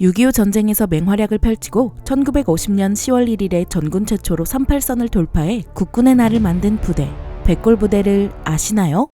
6.25 전쟁에서 맹활약을 펼치고 1950년 10월 1일에 전군 최초로 38선을 돌파해 국군의 날을 만든 부대, 백골부대를 아시나요?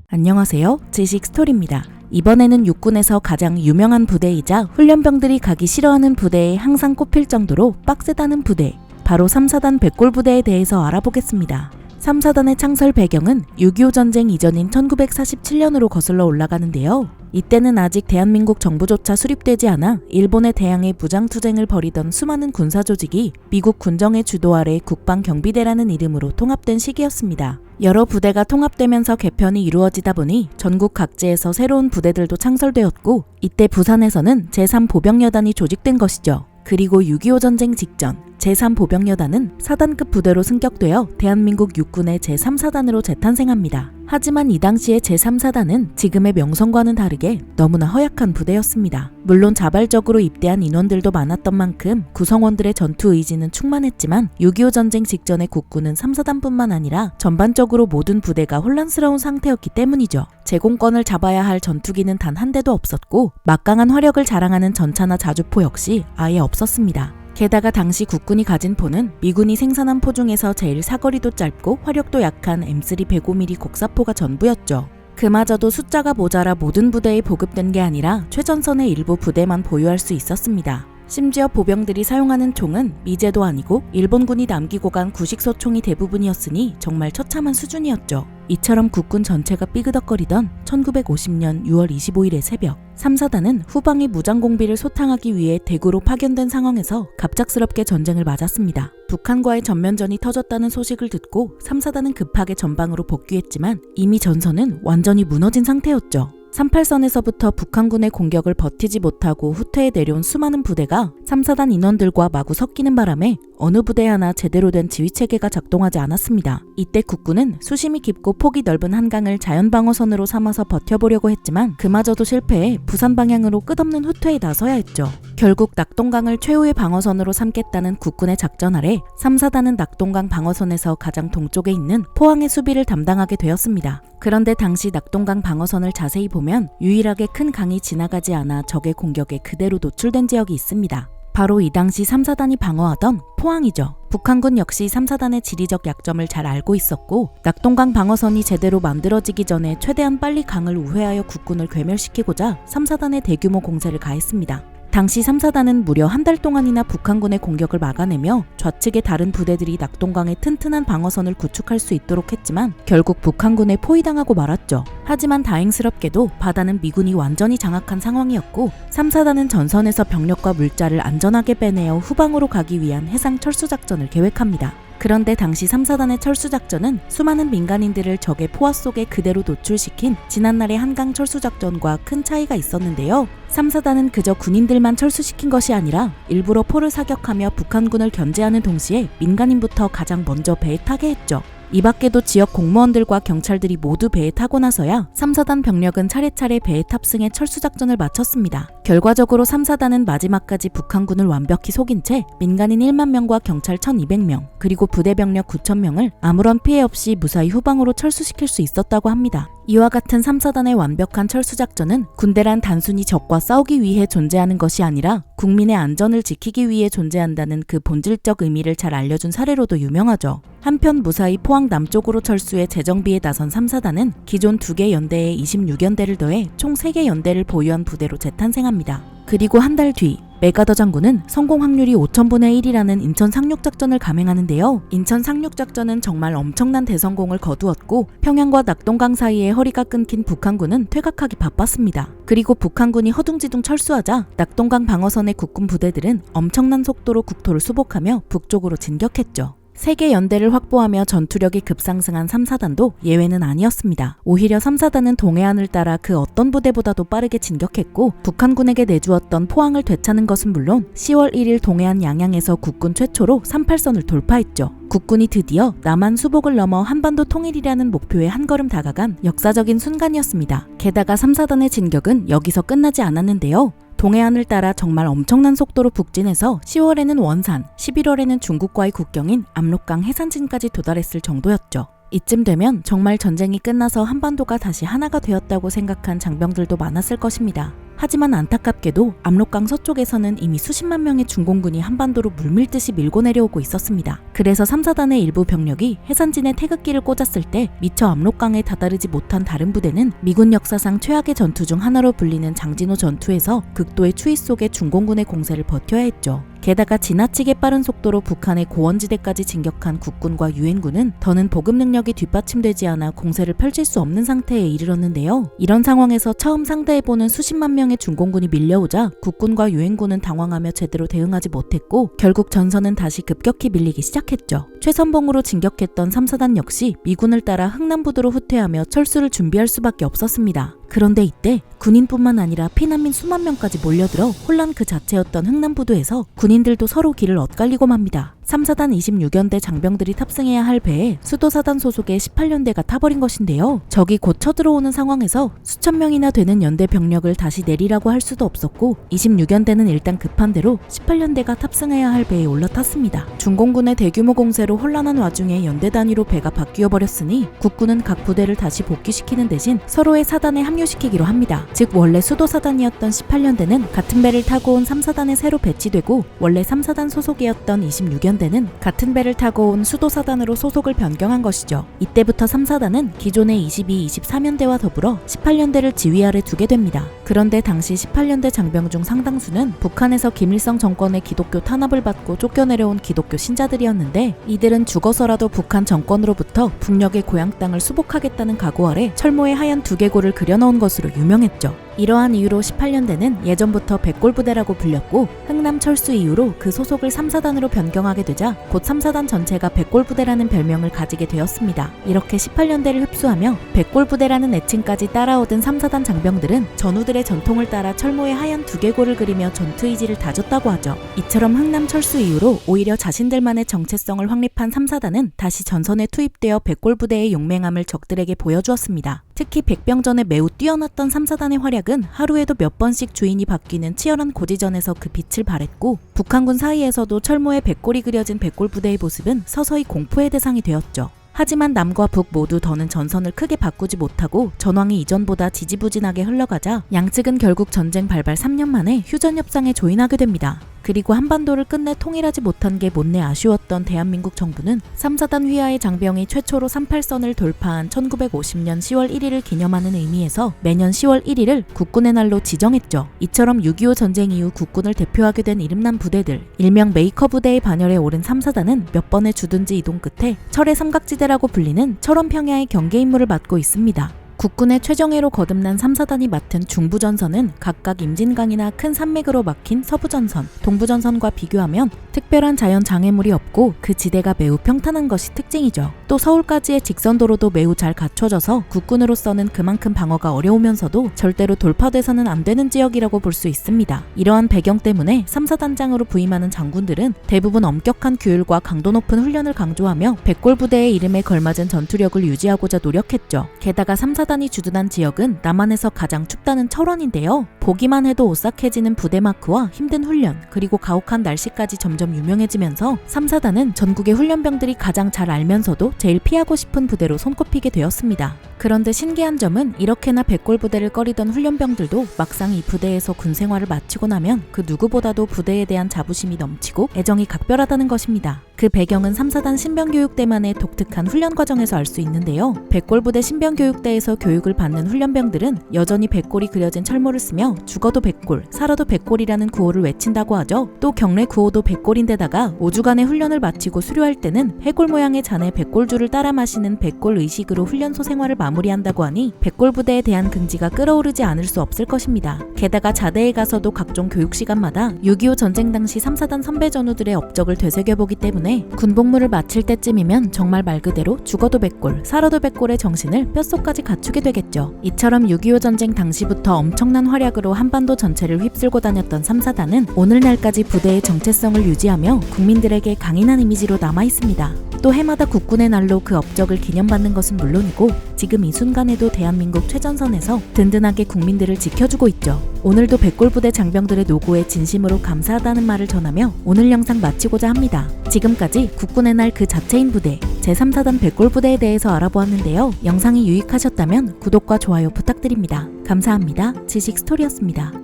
안녕하세요. 지식스토리입니다. 이번에는 육군에서 가장 유명한 부대이자 훈련병들이 가기 싫어하는 부대에 항상 꼽힐 정도로 빡세다는 부대, 바로 3사단 백골부대에 대해서 알아보겠습니다. 3사단의 창설 배경은 6.25 전쟁 이전인 1947년으로 거슬러 올라가는데요. 이때는 아직 대한민국 정부조차 수립되지 않아 일본에 대항해 무장투쟁을 벌이던 수많은 군사조직이 미국 군정의 주도 아래 국방경비대라는 이름으로 통합된 시기였습니다. 여러 부대가 통합되면서 개편이 이루어지다 보니 전국 각지에서 새로운 부대들도 창설되었고, 이때 부산에서는 제3보병여단이 조직된 것이죠. 그리고 6.25 전쟁 직전 제3보병여단은 사단급 부대로 승격되어 대한민국 육군의 제3사단으로 재탄생합니다. 하지만 이 당시의 제3사단은 지금의 명성과는 다르게 너무나 허약한 부대였습니다. 물론 자발적으로 입대한 인원들도 많았던 만큼 구성원들의 전투 의지는 충만했지만 6.25 전쟁 직전의 국군은 3사단뿐만 아니라 전반적으로 모든 부대가 혼란스러운 상태였기 때문이죠. 제공권을 잡아야 할 전투기는 단 한 대도 없었고, 막강한 화력을 자랑하는 전차나 자주포 역시 아예 없었습니다. 게다가 당시 국군이 가진 포는 미군이 생산한 포 중에서 제일 사거리도 짧고 화력도 약한 M3 105mm 곡사포가 전부였죠. 그마저도 숫자가 모자라 모든 부대에 보급된 게 아니라 최전선의 일부 부대만 보유할 수 있었습니다. 심지어 보병들이 사용하는 총은 미제도 아니고 일본군이 남기고 간 구식소총이 대부분이었으니 정말 처참한 수준이었죠. 이처럼 국군 전체가 삐그덕거리던 1950년 6월 25일의 새벽, 3사단은 후방의 무장공비를 소탕하기 위해 대구로 파견된 상황에서 갑작스럽게 전쟁을 맞았습니다. 북한과의 전면전이 터졌다는 소식을 듣고 3사단은 급하게 전방으로 복귀했지만 이미 전선은 완전히 무너진 상태였죠. 38선에서부터 북한군의 공격을 버티지 못하고 후퇴에 내려온 수많은 부대가 3사단 인원들과 마구 섞이는 바람에 어느 부대 하나 제대로 된 지휘체계가 작동하지 않았습니다. 이때 국군은 수심이 깊고 폭이 넓은 한강을 자연방어선으로 삼아서 버텨보려고 했지만 그마저도 실패해 부산 방향으로 끝없는 후퇴에 나서야 했죠. 결국 낙동강을 최후의 방어선으로 삼겠다는 국군의 작전 아래 3사단은 낙동강 방어선에서 가장 동쪽에 있는 포항의 수비를 담당하게 되었습니다. 그런데 당시 낙동강 방어선을 자세히 보면 유일하게 큰 강이 지나가지 않아 적의 공격에 그대로 노출된 지역이 있습니다. 바로 이 당시 3사단이 방어하던 포항이죠. 북한군 역시 3사단의 지리적 약점을 잘 알고 있었고, 낙동강 방어선이 제대로 만들어지기 전에 최대한 빨리 강을 우회하여 국군을 괴멸시키고자 3사단의 대규모 공세를 가했습니다. 당시 3사단은 무려 한 달 동안이나 북한군의 공격을 막아내며 좌측의 다른 부대들이 낙동강의 튼튼한 방어선을 구축할 수 있도록 했지만 결국 북한군에 포위당하고 말았죠. 하지만 다행스럽게도 바다는 미군이 완전히 장악한 상황이었고 3사단은 전선에서 병력과 물자를 안전하게 빼내어 후방으로 가기 위한 해상 철수작전을 계획합니다. 그런데 당시 3사단의 철수작전은 수많은 민간인들을 적의 포화 속에 그대로 노출시킨 지난날의 한강 철수작전과 큰 차이가 있었는데요. 3사단은 그저 군인들만 철수시킨 것이 아니라 일부러 포를 사격하며 북한군을 견제하는 동시에 민간인부터 가장 먼저 배에 타게 했죠. 이 밖에도 지역 공무원들과 경찰들이 모두 배에 타고 나서야 3사단 병력은 차례차례 배에 탑승해 철수작전을 마쳤습니다. 결과적으로 3사단은 마지막까지 북한군을 완벽히 속인 채 민간인 1만 명과 경찰 1200명, 그리고 부대 병력 9000명을 아무런 피해 없이 무사히 후방으로 철수시킬 수 있었다고 합니다. 이와 같은 3사단의 완벽한 철수작전은 군대란 단순히 적과 싸우기 위해 존재하는 것이 아니라 국민의 안전을 지키기 위해 존재한다는 그 본질적 의미를 잘 알려준 사례로도 유명하죠. 한편 무사히 포항 남쪽으로 철수해 재정비에 나선 3사단은 기존 2개 연대에 26연대를 더해 총 3개 연대를 보유한 부대로 재탄생합니다. 그리고 한 달 뒤 메가더 장군은 성공 확률이 5000분의 1이라는 인천 상륙작전을 감행하는데요. 인천 상륙작전은 정말 엄청난 대성공을 거두었고 평양과 낙동강 사이에 허리가 끊긴 북한군은 퇴각하기 바빴습니다. 그리고 북한군이 허둥지둥 철수하자 낙동강 방어선의 국군 부대들은 엄청난 속도로 국토를 수복하며 북쪽으로 진격했죠. 3개 연대를 확보하며 전투력이 급상승한 3사단도 예외는 아니었습니다. 오히려 3사단은 동해안을 따라 그 어떤 부대보다도 빠르게 진격했고 북한군에게 내주었던 포항을 되찾는 것은 물론 10월 1일 동해안 양양에서 국군 최초로 38선을 돌파했죠. 국군이 드디어 남한 수복을 넘어 한반도 통일이라는 목표에 한 걸음 다가간 역사적인 순간이었습니다. 게다가 3사단의 진격은 여기서 끝나지 않았는데요. 동해안을 따라 정말 엄청난 속도로 북진해서 10월에는 원산, 11월에는 중국과의 국경인 압록강 해산진까지 도달했을 정도였죠. 이쯤 되면 정말 전쟁이 끝나서 한반도가 다시 하나가 되었다고 생각한 장병들도 많았을 것입니다. 하지만 안타깝게도 압록강 서쪽에서는 이미 수십만 명의 중공군이 한반도로 물밀듯이 밀고 내려오고 있었습니다. 그래서 3사단의 일부 병력이 해산진에 태극기를 꽂았을 때 미처 압록강에 다다르지 못한 다른 부대는 미군 역사상 최악의 전투 중 하나로 불리는 장진호 전투에서 극도의 추위 속에 중공군의 공세를 버텨야 했죠. 게다가 지나치게 빠른 속도로 북한의 고원지대까지 진격한 국군과 유엔군은 더는 보급 능력이 뒷받침되지 않아 공세를 펼칠 수 없는 상태에 이르렀는데요. 이런 상황에서 처음 상대해보는 수십만 명의 중공군이 밀려오자 국군과 유엔군은 당황하며 제대로 대응하지 못했고 결국 전선은 다시 급격히 밀리기 시작했죠. 최선봉으로 진격했던 3사단 역시 미군을 따라 흥남부두로 후퇴하며 철수를 준비할 수밖에 없었습니다. 그런데 이때 군인뿐만 아니라 피난민 수만 명까지 몰려들어 혼란 그 자체였던 흥남부두에서 군인들도 서로 길을 엇갈리고 맙니다. 3사단 26연대 장병들이 탑승해야 할 배에 수도사단 소속의 18연대가 타버린 것인데요. 적이 곧 쳐들어오는 상황에서 수천 명이나 되는 연대 병력을 다시 내리라고 할 수도 없었고 26연대는 일단 급한 대로 18연대가 탑승해야 할 배에 올라탔습니다. 중공군의 대규모 공세로 혼란한 와중에 연대 단위로 배가 바뀌어 버렸으니 국군은 각 부대를 다시 복귀시키는 대신 서로의 사단에 합류시키기로 합니다. 즉 원래 수도사단이었던 18연대는 같은 배를 타고 온 3사단에 새로 배치되고 원래 3사단 소속이었던 26연대는 같은 배를 타고 온 수도사단으로 소속을 변경한 것이죠. 이때부터 3사단은 기존의 22, 23연대와 더불어 18연대를 지휘 아래 두게 됩니다. 그런데 당시 18연대 장병 중 상당수는 북한에서 김일성 정권의 기독교 탄압을 받고 쫓겨내려온 기독교 신자들이었는데 이들은 죽어서라도 북한 정권으로부터 북녘의 고향 땅을 수복하겠다는 각오 아래 철모에 하얀 두개골을 그려넣은 것으로 유명했죠. 이러한 이유로 18년대는 예전부터 백골부대라고 불렸고 흥남 철수 이후로 그 소속을 3사단으로 변경하게 되자 곧 3사단 전체가 백골부대라는 별명을 가지게 되었습니다. 이렇게 18년대를 흡수하며 백골부대라는 애칭까지 따라오던 3사단 장병들은 전우들의 전통을 따라 철모에 하얀 두개골을 그리며 전투 의지를 다졌다고 하죠. 이처럼 흥남 철수 이후로 오히려 자신들만의 정체성을 확립한 3사단은 다시 전선에 투입되어 백골부대의 용맹함을 적들에게 보여주었습니다. 특히 백병전에 매우 뛰어났던 3사단의 활약은 하루에도 몇 번씩 주인이 바뀌는 치열한 고지전에서 그 빛을 발했고 북한군 사이에서도 철모에 백골이 그려진 백골부대의 모습은 서서히 공포의 대상이 되었죠. 하지만 남과 북 모두 더는 전선을 크게 바꾸지 못하고 전황이 이전보다 지지부진하게 흘러가자 양측은 결국 전쟁 발발 3년 만에 휴전협상에 조인하게 됩니다. 그리고 한반도를 끝내 통일하지 못한 게 못내 아쉬웠던 대한민국 정부는 3사단 휘하의 장병이 최초로 38선을 돌파한 1950년 10월 1일을 기념하는 의미에서 매년 10월 1일을 국군의 날로 지정했죠. 이처럼 6.25 전쟁 이후 국군을 대표하게 된 이름난 부대들, 일명 메이커 부대의 반열에 오른 3사단은 몇 번의 주둔지 이동 끝에 철의 삼각지대라고 불리는 철원평야의 경계 임무를 맡고 있습니다. 국군의 최정예로 거듭난 3사단이 맡은 중부전선은 각각 임진강이나 큰 산맥으로 막힌 서부전선, 동부전선과 비교하면 특별한 자연 장애물이 없고 그 지대가 매우 평탄한 것이 특징이죠. 또 서울까지의 직선도로도 매우 잘 갖춰져서 국군으로서는 그만큼 방어가 어려우면서도 절대로 돌파돼서는 안 되는 지역이라고 볼 수 있습니다. 이러한 배경 때문에 3사단장으로 부임하는 장군들은 대부분 엄격한 규율과 강도 높은 훈련을 강조하며 백골부대의 이름에 걸맞은 전투력을 유지하고자 노력했죠. 게다가 3사단이 주둔한 지역은 남한에서 가장 춥다는 철원인데요. 보기만 해도 오싹해지는 부대 마크와 힘든 훈련, 그리고 가혹한 날씨까지 점점 유명해지면서 3사단은 전국의 훈련병들이 가장 잘 알면서도 제일 피하고 싶은 부대로 손꼽히게 되었습니다. 그런데 신기한 점은 이렇게나 백골부대를 꺼리던 훈련병들도 막상 이 부대에서 군생활을 마치고 나면 그 누구보다도 부대에 대한 자부심이 넘치고 애정이 각별하다는 것입니다. 그 배경은 3사단 신병교육대만의 독특한 훈련 과정에서 알 수 있는데요. 백골부대 신병교육대에서 교육을 받는 훈련병들은 여전히 백골이 그려진 철모를 쓰며 죽어도 백골, 살아도 백골이라는 구호를 외친다고 하죠. 또 경례 구호도 백골인데다가 5주간의 훈련을 마치고 수료할 때는 해골 모양의 잔에 백골주를 따라 마시는 백골 의식으로 훈련소 생활을 마무리한다고 하니 백골부대에 대한 긍지가 끓어오르지 않을 수 없을 것입니다. 게다가 자대에 가서도 각종 교육 시간마다 6.25 전쟁 당시 3사단 선배 전우들의 업적을 되새겨보기 때문에 군복무를 마칠 때쯤이면 정말 말 그대로 죽어도 백골, 살아도 백골의 정신을 뼛속까지 갖추게 되겠죠. 이처럼 6.25 전쟁 당시부터 엄청난 활약으로 한반도 전체를 휩쓸고 다녔던 3사단은 오늘날까지 부대의 정체성을 유지하며 국민들에게 강인한 이미지로 남아있습니다. 또 해마다 국군의 날로 그 업적을 기념받는 것은 물론이고 지금 이 순간에도 대한민국 최전선에서 든든하게 국민들을 지켜주고 있죠. 오늘도 백골부대 장병들의 노고에 진심으로 감사하다는 말을 전하며 오늘 영상 마치고자 합니다. 지금까지 국군의 날 그 자체인 부대 제3사단 백골부대에 대해서 알아보았는데요. 영상이 유익하셨다면 구독과 좋아요 부탁드립니다. 감사합니다. 지식스토리였습니다.